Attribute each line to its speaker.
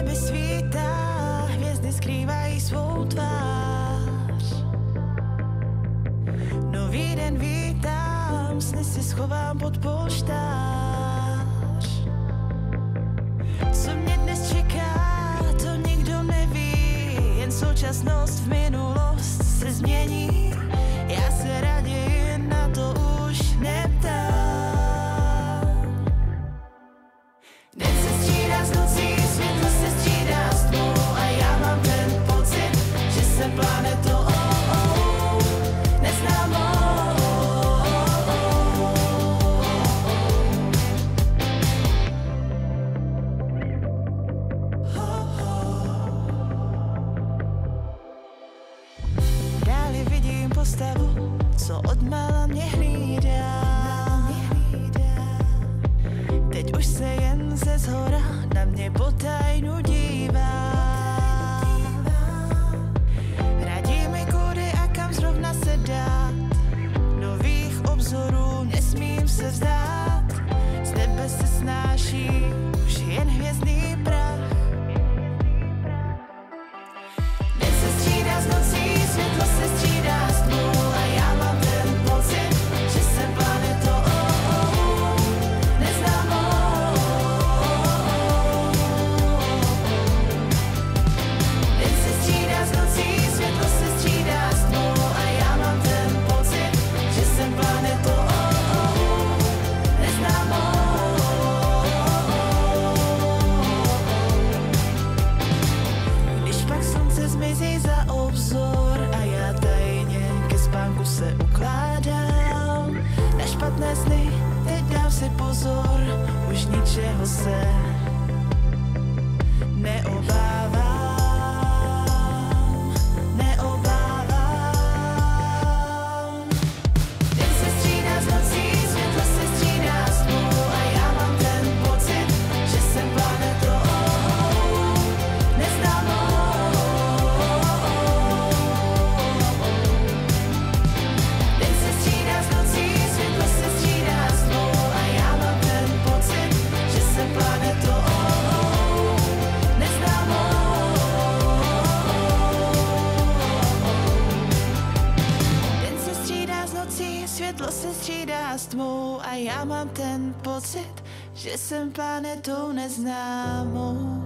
Speaker 1: nebe svítá, hvězdy skrývají svou tvář. Nový den vítám, sny si schovám pod polštář. Co mě dnes čeká, to nikdo neví, jen současnost v minulost se změní. Já se raději na to už neptám. Den se střídá s nocí, světlo se střídá s tmou a já mám ten pocit, že jsem planetou neznámou. Dále vidím postavu, co odmála mě hlídá. Teď už se jen ze zhora na mě potajnu dívá. Radí mi kudy a kam zrovna se dát. Nových obzorů nesmím se vzdát. Z nebe se snáší už jen hvězdný prach. Den se střídá s nocí, světlo se střídá s tmou a já mám ten pocit, že jsem planetou neznámou. Den se střídá s nocí, světlo se střídá s tmou a já mám ten pocit, že jsem planetou neznámou. Když pak slunce zmizí za obzor a já tajně ke spánku se ukládám, na špatné sny teď dám si pozor, už ničeho se neobávám, neobávám. Den se střídá s nocí, světlo se střídá s tmou a já mám ten pocit, že jsem planetou neznámou. Den se střídá s nocí, světlo se střídá s tmou a já mám ten pocit, že jsem planetou neznámou. Den se střídá s nocí, světlo se střídá s tmou a já mám ten pocit, že jsem planetou neznámou.